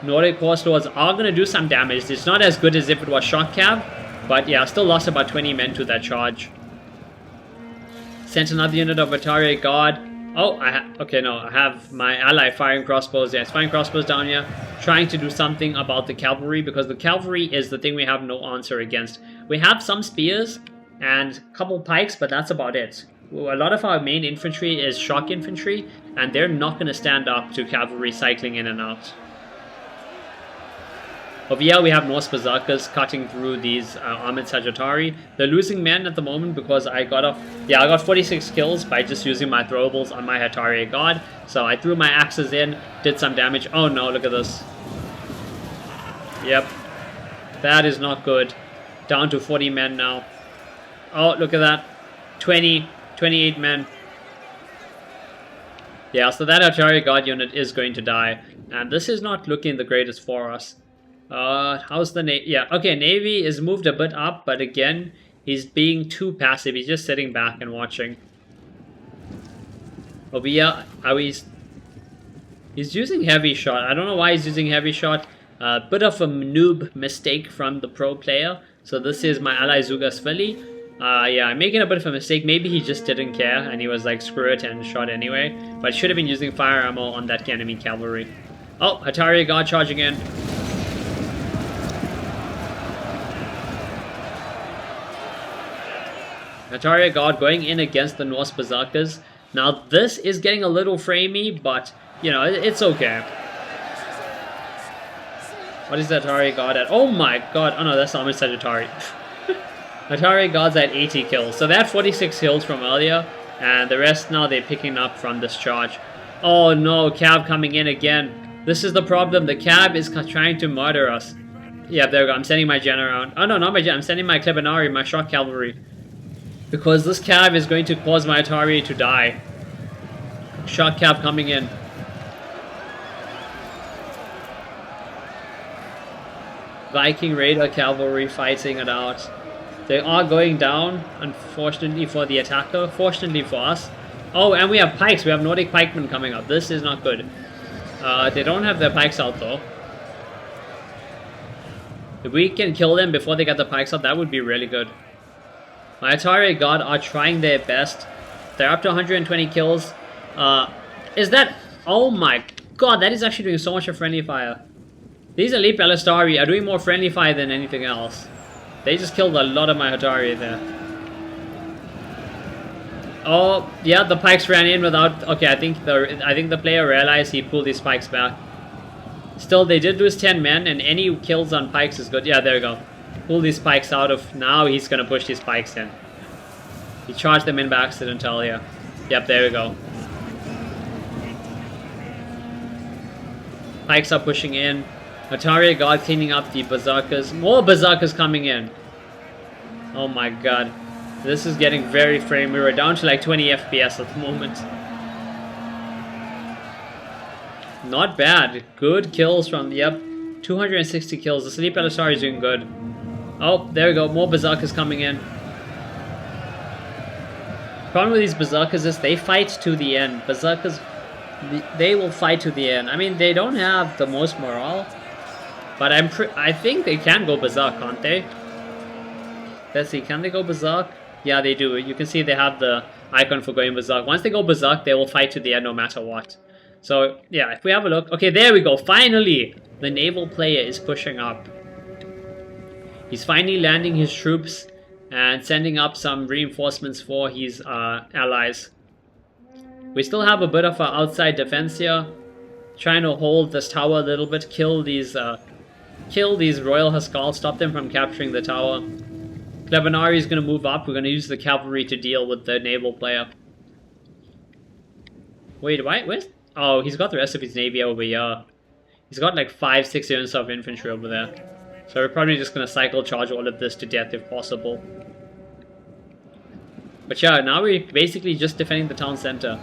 Nordic Horse Lords are going to do some damage. It's not as good as if it was shock cav. But yeah, still lost about 20 men to that charge. Sent another unit of Atari guard. Oh, okay, no, I have my ally firing crossbows. Yeah, it's firing crossbows down here. Trying to do something about the cavalry, because the cavalry is the thing we have no answer against. We have some spears and a couple pikes, but that's about it. A lot of our main infantry is shock infantry, and they're not going to stand up to cavalry cycling in and out. Over here we have Norse Berserkers cutting through these armored Sagittari. They're losing men at the moment because I got 46 kills by just using my throwables on my Hatari guard. So I threw my axes in, did some damage. Oh no, look at this. Yep. That is not good. Down to 40 men now. Oh, look at that. 28 men. Yeah, so that Atari guard unit is going to die. And this is not looking the greatest for us. How's the Navy? Yeah, okay, Navy is moved a bit up, but again, he's being too passive. He's just sitting back and watching. Over here, he's using heavy shot. I don't know why he's using heavy shot. Bit of a noob mistake from the pro player. So this is my ally Zugasvili. Yeah, I'm making a bit of a mistake. Maybe he just didn't care and he was like, screw it, and shot anyway. But should have been using fire ammo on that enemy cavalry. Oh, Atari guard charging in. Atari guard going in against the Norse Berserkers. Now this is getting a little framey, but you know, it's okay. What is the Atari guard at? Oh my god, oh no, that's not much Atari. Atari guard's at 80 kills. So they had 46 kills from earlier, and the rest now they're picking up from this charge. Oh no, Cav coming in again. This is the problem, the Cav is trying to murder us. Yeah, there we go, I'm sending my gen around. Oh no, not my gen, I'm sending my Klebanari, my shock cavalry. Because this Cav is going to cause my Atari to die. Shock Cav coming in. Viking Raider cavalry fighting it out. They are going down, unfortunately for the attacker, fortunately for us. Oh, and we have pikes. We have Nordic pikemen coming up. This is not good. They don't have their pikes out though. If we can kill them before they get the pikes out, that would be really good. My Atari God are trying their best. They're up to 120 kills. Is that... Oh my God, that is actually doing so much of friendly fire. These elite Balistari are doing more friendly fire than anything else. They just killed a lot of my Hatari there. Oh, yeah, the pikes ran in without... Okay, I think the player realized he pulled his pikes back. Still, they did lose 10 men, and any kills on pikes is good. Yeah, there we go. Pull these pikes out of... Now he's gonna push these pikes in. He charged them in by accident earlier. Yep, there we go. Pikes are pushing in. Atari God cleaning up the berserkers. More berserkers coming in. Oh my god. This is getting very frame. We're down to like 20 FPS at the moment. Not bad. Good kills from the... Yep. 260 kills. The Sleep LSR is doing good. Oh, there we go. More berserkers coming in. Problem with these berserkers is they fight to the end. Berserkers, they will fight to the end. I mean, they don't have the most morale, but I think they can go berserk, can't they? Let's see, can they go berserk? Yeah, they do. You can see they have the icon for going berserk. Once they go berserk, they will fight to the end no matter what. So, yeah, if we have a look... Okay, there we go. Finally, the naval player is pushing up. He's finally landing his troops and sending up some reinforcements for his allies. We still have a bit of an outside defense here. Trying to hold this tower a little bit. Kill these Royal Huskal. Stop them from capturing the tower. Klebanari is going to move up. We're going to use the cavalry to deal with the naval player. Wait, where's... Oh, he's got the rest of his navy over here. He's got like 5-6 units of infantry over there. So we're probably just going to cycle charge all of this to death if possible. But yeah, now we're basically just defending the town center.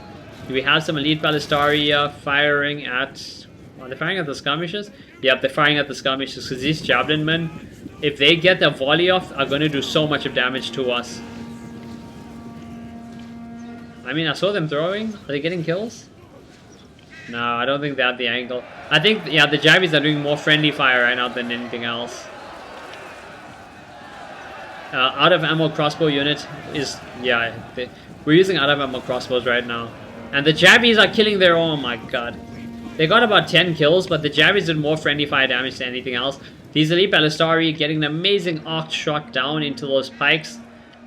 We have some elite Balistari firing at... Are they firing at the skirmishes? Yep, they're firing at the skirmishes because these javelin men, if they get their volley off, are going to do so much of damage to us. I mean, I saw them throwing. Are they getting kills? No, I don't think they have the angle. I think, yeah, the Javis are doing more friendly fire right now than anything else. Out of ammo crossbow unit is, yeah, we're using out of ammo crossbows right now. And the Javis are killing their own, oh my god. They got about 10 kills, but the Javis did more friendly fire damage than anything else. These elite Balistari getting an amazing arc shot down into those pikes.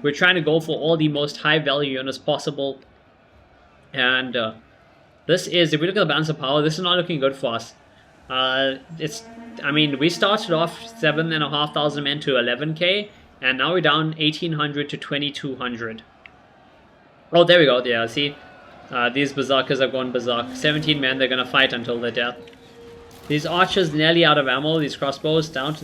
We're trying to go for all the most high value units possible. And, this is, if we look at the balance of power, this is not looking good for us. I mean, we started off 7,500 men to 11k, and now we're down 1,800 to 2,200. Oh, there we go. Yeah, see, these berserkers have gone berserk. 17 men, they're gonna fight until their death. These archers nearly out of ammo. These crossbows down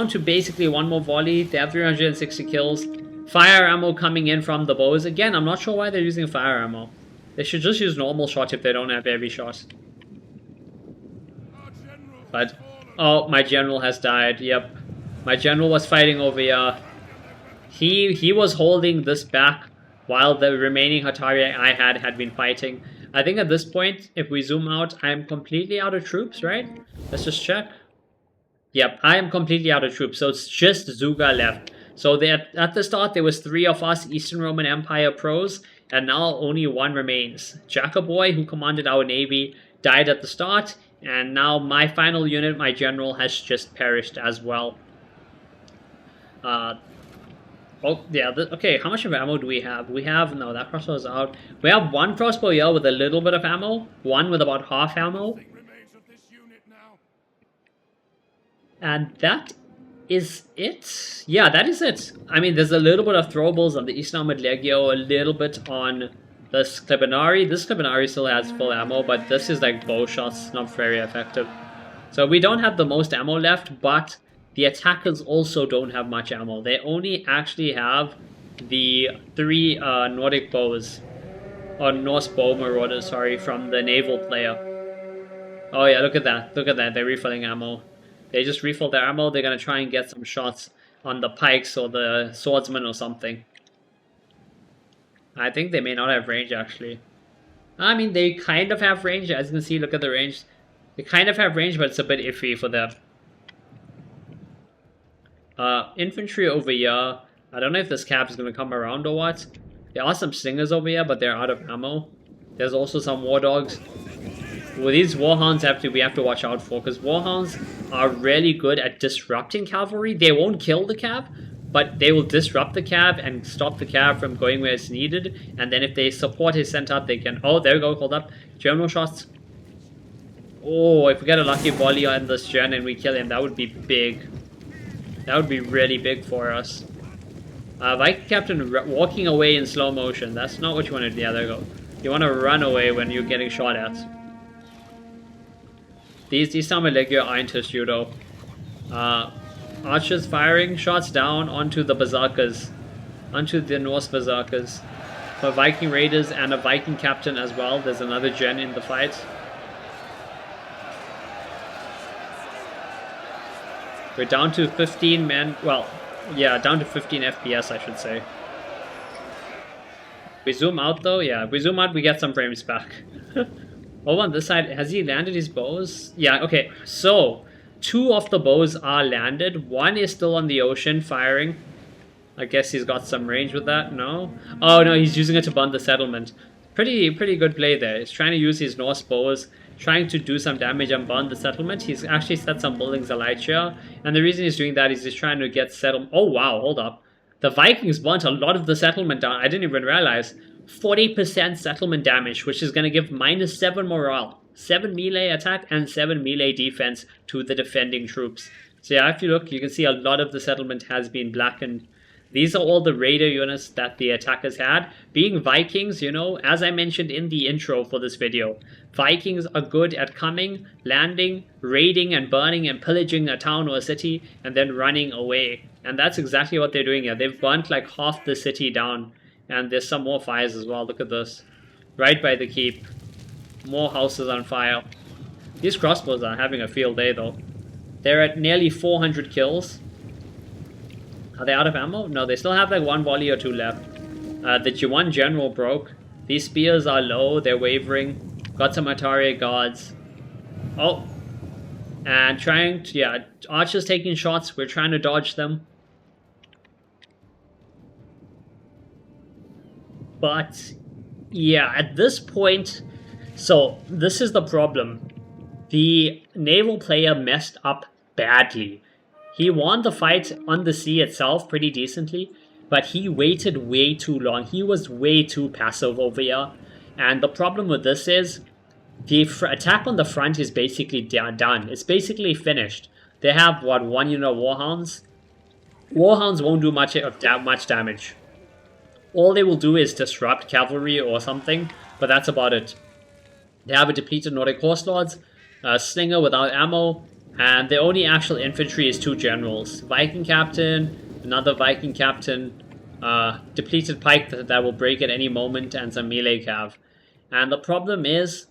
to basically one more volley. They have 360 kills. Fire ammo coming in from the bows. Again, I'm not sure why they're using fire ammo. They should just use normal shot if they don't have heavy shot. But, oh, my general has died. Yep. My general was fighting over here. He was holding this back while the remaining Hatari I had been fighting. I think at this point, if we zoom out, I am completely out of troops, right? Let's just check. Yep, I am completely out of troops. So it's just Zuga left. So at the start, there was 3 of us Eastern Roman Empire pros. And now only 1 remains. Jacoboy, who commanded our navy, died at the start. And now my final unit, my general, has just perished as well. Oh, yeah. Okay, how much of ammo do we have? We have... No, that crossbow is out. We have 1 crossbow here with a little bit of ammo. 1 with about half ammo. And that is it? Yeah, that is it. I mean, there's a little bit of throwables on the Eastern Armored Legio, a little bit on this Klebanari. This Klebanari still has full ammo, but this is like bow shots, not very effective. So we don't have the most ammo left, but the attackers also don't have much ammo. They only actually have the 3 Nordic bows, or Norse bow marauders, sorry, from the naval player. Oh yeah, look at that. Look at that. They're refilling ammo. They just refill their ammo. They're going to try and get some shots on the pikes or the swordsman or something. I think they may not have range, actually. I mean, they kind of have range. As you can see, look at the range. They kind of have range, but it's a bit iffy for them. Infantry over here. I don't know if this cap is going to come around or what. There are some slingers over here, but they're out of ammo. There's also some war dogs. Well, these warhounds we have to watch out for, because warhounds are really good at disrupting cavalry. They won't kill the cav, but they will disrupt the cav and stop the cav from going where it's needed. And then if they support is sent up, they can... Oh, there we go, hold up. General shots. Oh, if we get a lucky volley on this gen and we kill him, that would be big. That would be really big for us. Viking Captain walking away in slow motion. That's not what you want to do. Yeah, there you go. You want to run away when you're getting shot at. These sound like your iron tissue though. Archers firing shots down onto the berserkers. Onto the Norse berserkers. For Viking raiders and a Viking captain as well. There's another gen in the fight. We're down to 15 men. Well, yeah, down to 15 FPS I should say. We zoom out though. Yeah, if we zoom out we get some frames back. Over on this side, has he landed his bows? Yeah, okay. So, 2 of the bows are landed. 1 is still on the ocean firing. I guess he's got some range with that. No? Oh no, he's using it to burn the settlement. Pretty good play there. He's trying to use his Norse bows, trying to do some damage and burn the settlement. He's actually set some buildings alight here. And the reason he's doing that is he's trying to get settled. Oh wow, hold up. The Vikings burnt a lot of the settlement down. I didn't even realize. 40% settlement damage, which is going to give -7 morale, 7 melee attack and 7 melee defense to the defending troops. So yeah, if you look, you can see a lot of the settlement has been blackened. These are all the raider units that the attackers had. Being Vikings, you know, as I mentioned in the intro for this video, Vikings are good at coming, landing, raiding and burning and pillaging a town or a city and then running away. And that's exactly what they're doing here. They've burnt like half the city down. And there's some more fires as well. Look at this. Right by the keep. More houses on fire. These crossbows are having a field day though. They're at nearly 400 kills. Are they out of ammo? No, they still have like 1 volley or 2 left. The G1 general broke. These spears are low. They're wavering. Got some Atari guards. Oh. And trying to... Yeah, archers taking shots. We're trying to dodge them. But, yeah, at this point, so this is the problem. The naval player messed up badly. He won the fight on the sea itself pretty decently, but he waited way too long. He was way too passive over here. And the problem with this is, the attack on the front is basically done. It's basically finished. They have, what, 1 unit of Warhounds? Warhounds won't do much damage. All they will do is disrupt cavalry or something, but that's about it. They have a depleted Nordic Horse Lords, a Slinger without ammo, and the only actual infantry is 2 generals. Viking Captain, another Viking Captain, depleted Pike that will break at any moment, and some melee cav. And the problem is,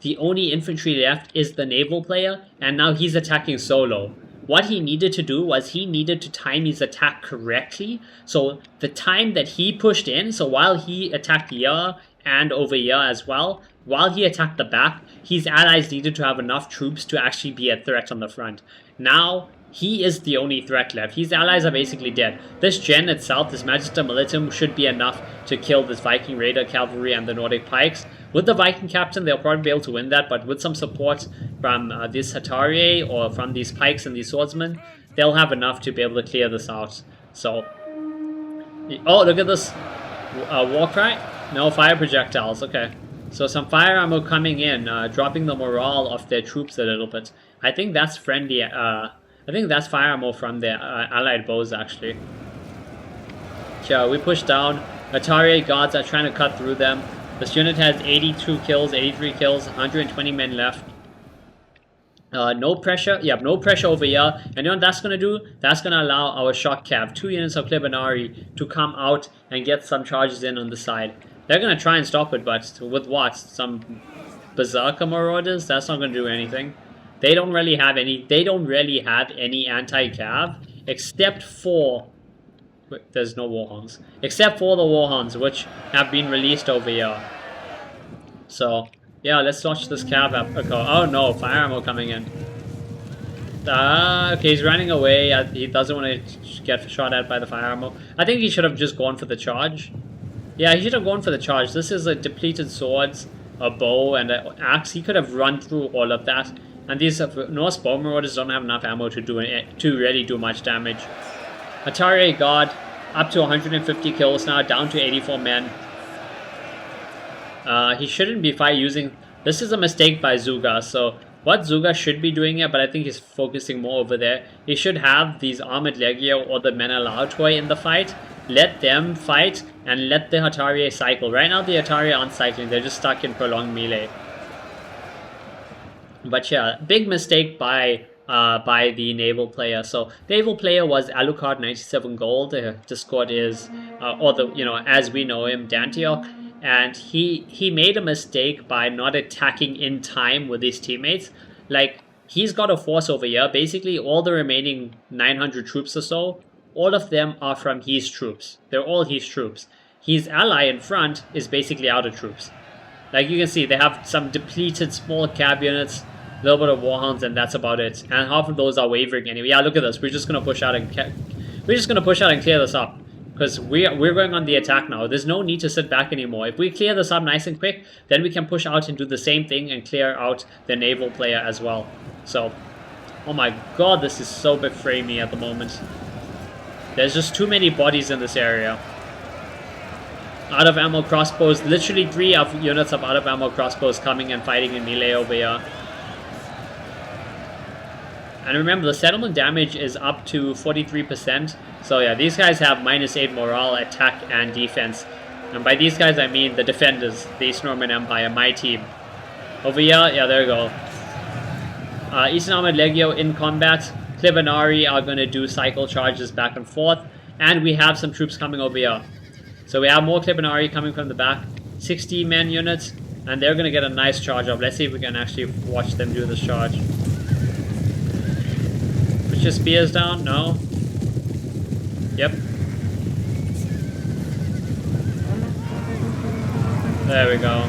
the only infantry left is the naval player, and now he's attacking solo. What he needed to do was he needed to time his attack correctly. So the time that he pushed in, so while he attacked here and over here as well, while he attacked the back, his allies needed to have enough troops to actually be a threat on the front. Now, he is the only threat left. His allies are basically dead. This gen itself, this Magister Militum, should be enough to kill this Viking Raider Cavalry and the Nordic Pikes. With the Viking Captain, they'll probably be able to win that, but with some support from this Hatari or from these Pikes and these Swordsmen, they'll have enough to be able to clear this out. So, oh, look at this war cry. No fire projectiles, okay. So some fire ammo coming in, dropping the morale of their troops a little bit. I think that's friendly, I think that's fire ammo from their allied bows, actually. So we push down. Atari guards are trying to cut through them. This unit has 82 kills, 83 kills, 120 men left. No pressure. Yep, no pressure over here. And you know what that's going to do? That's going to allow our shock cav, 2 units of Klibanari, to come out and get some charges in on the side. They're going to try and stop it, but with what? Some Berserker Marauders? That's not going to do anything. They don't really have any anti-cav, except for... Wait, there's no Warhounds. Except for the Warhounds, which have been released over here. So, yeah, let's watch this cav up. Oh no, fire ammo coming in. Okay, he's running away. He doesn't want to get shot at by the fire ammo. I think he should have just gone for the charge. Yeah, he should have gone for the charge. This is a depleted swords. a bow and an axe, he could have run through all of that. And these Norse bow marauders don't have enough ammo to really do much damage. Atari God up to 150 kills now, down to 84 men. He shouldn't be using... This is a mistake by Zuga, so what Zuga should be doing here, but I think he's focusing more over there. He should have these Armored Legio or the Menelao toy in the fight. Let them fight and let the Hatari cycle. Right now the Hatari aren't cycling, they're just stuck in prolonged melee. But yeah, big mistake by the naval player. So naval player was Alucard 97 gold. The Discord is as we know him, Dantiok. And he made a mistake by not attacking in time with his teammates. Like, he's got a force over here. Basically, all the remaining 900 troops or so, all of them are from his troops. They're all his troops. His ally in front is basically out of troops. Like you can see, they have some depleted small cab units, a little bit of warhounds, and that's about it. And half of those are wavering anyway. Yeah, look at this. We're just gonna push out and clear this up. Because we're going on the attack now. There's no need to sit back anymore. If we clear this up nice and quick, then we can push out and do the same thing and clear out the naval player as well. So, oh my god, this is so big framey at the moment. There's just too many bodies in this area. Out of ammo crossbows, literally 3 units of out of ammo crossbows coming and fighting in melee over here. And remember, the settlement damage is up to 43%. So yeah, these guys have -8 morale, attack, and defense. And by these guys, I mean the defenders, the East Norman Empire, my team. Over here, yeah, there we go. Eastern Armored Legio in combat. Clivenari are going to do cycle charges back and forth. And we have some troops coming over here. So we have more Clivenari coming from the back. 60 men units. And they're going to get a nice charge up. Let's see if we can actually watch them do this charge. Put your spears down? No. Yep. There we go.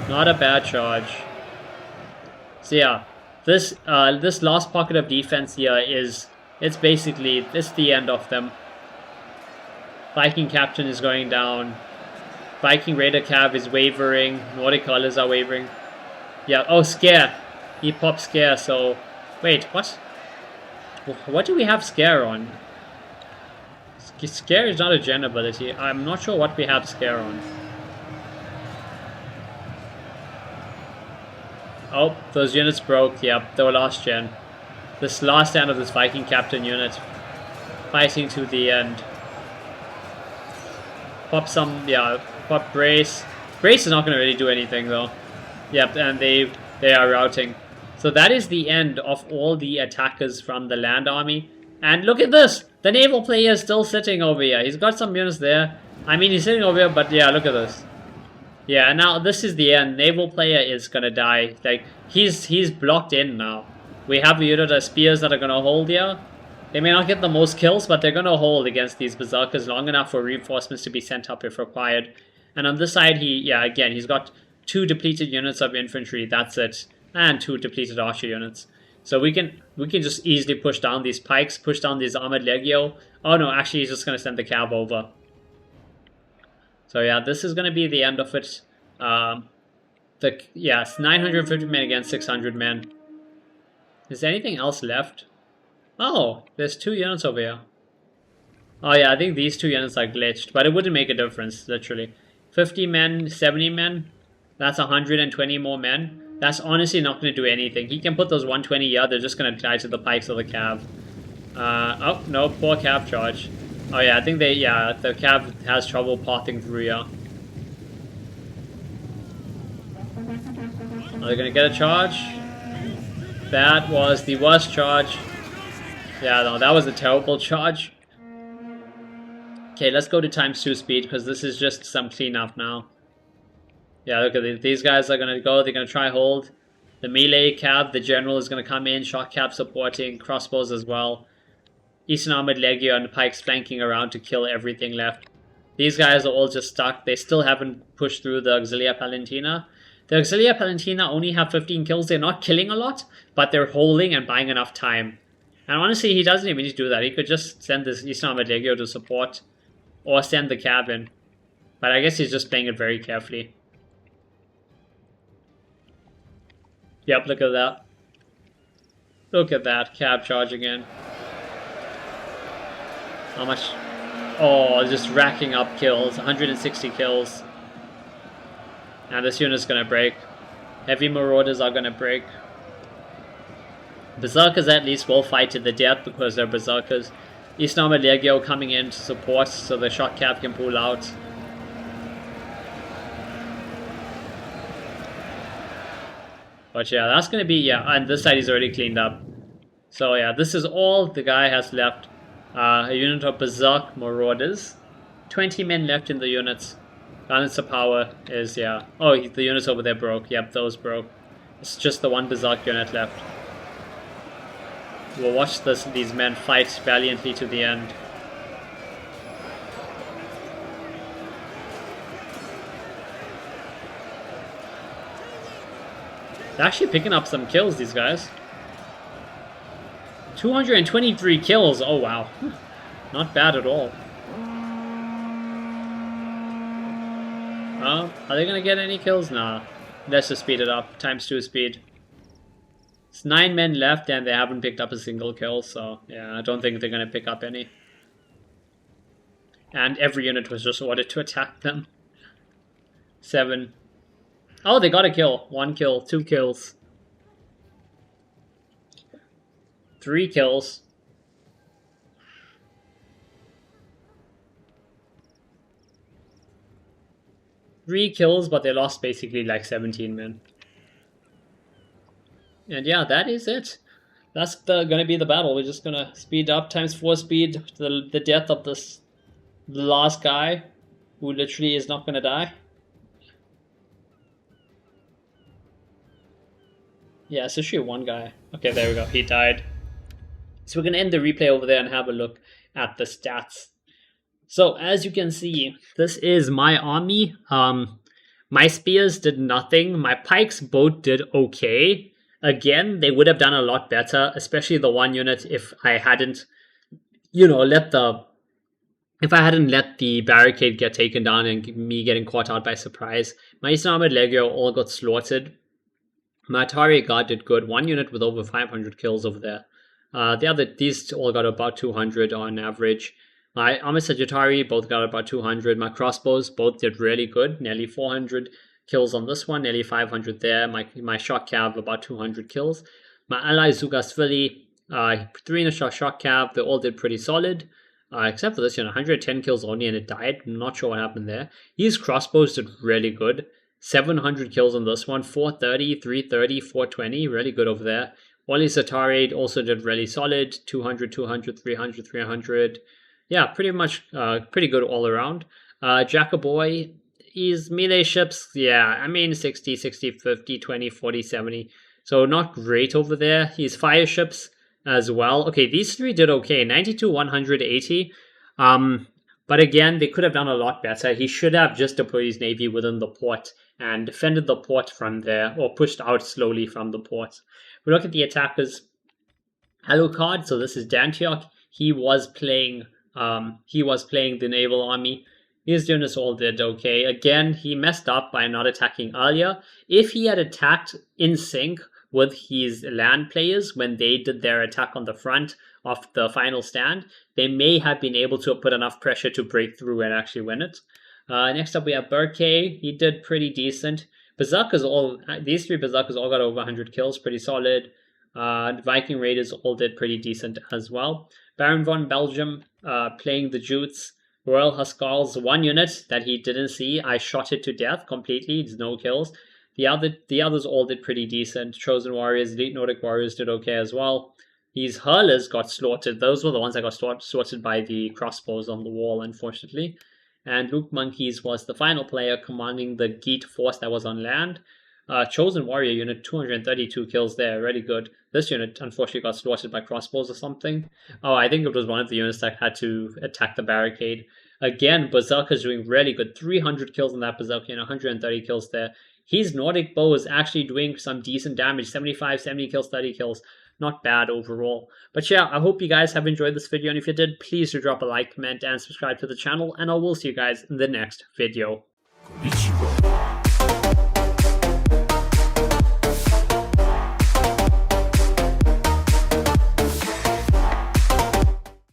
Not a bad charge. So yeah, this last pocket of defense here it's the end of them. Viking captain is going down. Viking raider cav is wavering. Nordic colors are wavering. Yeah. Oh, scare. He popped scare. So wait, what? What do we have scare on? Scare is not a gen ability. I'm not sure what we have scare on. Oh, those units broke. Yep, they were last gen. This last stand of this Viking captain unit. Fighting to the end. Pop some, yeah, pop brace. Brace is not going to really do anything though. Yep, and they are routing. So that is the end of all the attackers from the land army. And look at this! The naval player is still sitting over here. He's got some units there. I mean, he's sitting over here, but yeah, look at this. Yeah, and now this is the end. Naval player is gonna die. Like, he's blocked in now. We have a unit of spears that are gonna hold here. They may not get the most kills, but they're gonna hold against these berserkers long enough for reinforcements to be sent up if required. And on this side, he's got 2 depleted units of infantry. That's it. And 2 depleted archer units. So we can just easily push down these pikes, push down these armored legio. Oh no, actually he's just going to send the cav over. So yeah, this is going to be the end of it. It's 950 men against 600 men. Is there anything else left? Oh, there's 2 units over here. Oh yeah, I think these 2 units are glitched, but it wouldn't make a difference, literally. 50 men, 70 men. That's 120 more men. That's honestly not going to do anything. He can put those 120 here. They're just going to die to the pikes of the cav. Oh, no. Poor cav charge. Oh, yeah. I think the cav has trouble pathing through here. Are they going to get a charge? That was the worst charge. Yeah, no. That was a terrible charge. Okay, let's go to ×2 speed because this is just some cleanup now. Yeah, look at these guys are going to go. They're going to try hold. The melee cab, the general is going to come in. Shock cab supporting. Crossbows as well. Eastern Armored Legio and pikes flanking around to kill everything left. These guys are all just stuck. They still haven't pushed through the Auxilia Palentina. The Auxilia Palentina only have 15 kills. They're not killing a lot, but they're holding and buying enough time. And honestly, he doesn't even need to do that. He could just send this Eastern Armored Legio to support. Or send the cab in. But I guess he's just playing it very carefully. Yep, look at that. Look at that. Cab charge again. How much? Oh, just racking up kills. 160 kills. And this unit's gonna break. Heavy Marauders are gonna break. Berserkers at least will fight to the death because they're Berserkers. East Armored Legio coming in to support so the shot cap can pull out. But yeah, that's gonna be, yeah, and this side is already cleaned up. So yeah, this is all the guy has left. A unit of Berserk Marauders. 20 men left in the units. Balance of power is, yeah. Oh, the units over there broke. Yep, those broke. It's just the one Berserk unit left. We'll watch these men fight valiantly to the end. They're actually picking up some kills, these guys. 223 kills. Oh, wow. Not bad at all. Are they going to get any kills? Nah. Let's just speed it up. ×2 speed. It's 9 men left and they haven't picked up a single kill. So, yeah, I don't think they're going to pick up any. And every unit was just ordered to attack them. 7. Oh, they got a kill. 1 kill. 2 kills. 3 kills. 3 kills, but they lost basically like 17 men. And yeah, that is it. That's gonna be the battle. We're just gonna speed up ×4 speed to the death of the last guy who literally is not gonna die. Yeah, it's actually one guy. Okay, there we go. He died. So we're gonna end the replay over there and have a look at the stats. So as you can see, this is my army. My spears did nothing. My pikes both did okay. Again, they would have done a lot better, especially the one unit if I hadn't, let the barricade get taken down and me getting caught out by surprise. My Eastern Armored Legio all got slaughtered. My Atari Guard did good. One unit with over 500 kills over there. These all got about 200 on average. My Armored Sagittari both got about 200. My Crossbows both did really good. Nearly 400 kills on this one. Nearly 500 there. My Shock Cav about 200 kills. My ally Zugasvili, 3 in a Shock Cav. They all did pretty solid. Except for this, 110 kills only and it died. I'm not sure what happened there. These Crossbows did really good. 700 kills on this one. 430, 330, 420. Really good over there. Wally Satari also did really solid. 200, 200, 300, 300. Yeah, pretty much pretty good all around. Jackaboy, his melee ships, 60, 60, 50, 20, 40, 70. So not great over there. His fire ships as well. Okay, these 3 did okay. 92, 180. But again, they could have done a lot better. He should have just deployed his navy within the port and defended the port from there, or pushed out slowly from the port. We look at the attackers. Alucard, so this is Dantiok. He was playing the naval army. His units all did okay. Again, he messed up by not attacking earlier. If he had attacked in sync with his land players when they did their attack on the front of the final stand, they may have been able to put enough pressure to break through and actually win it. Next up we have Burkay. He did pretty decent. These 3 Berserkers all got over 100 kills, pretty solid. Viking Raiders all did pretty decent as well. Baron von Belgium playing the Jutes. Royal Huskars, 1 unit that he didn't see. I shot it to death completely. It's no kills. The others all did pretty decent. Chosen Warriors, Elite Nordic Warriors did okay as well. These Hurlers got slaughtered. Those were the ones that got slaughtered by the crossbows on the wall, unfortunately. And Luke Monkeys was the final player commanding the Geet force that was on land. Chosen Warrior unit, 232 kills there, really good. This unit unfortunately got slaughtered by crossbows or something. Oh, I think it was one of the units that had to attack the barricade. Again, Berserker's doing really good. 300 kills on that Berserker and 130 kills there. His Nordic bow is actually doing some decent damage. 75, 70 kills, 30 kills. not bad overall. But yeah, I hope you guys have enjoyed this video, and if you did, please do drop a like, comment, and subscribe to the channel, and I will see you guys in the next video.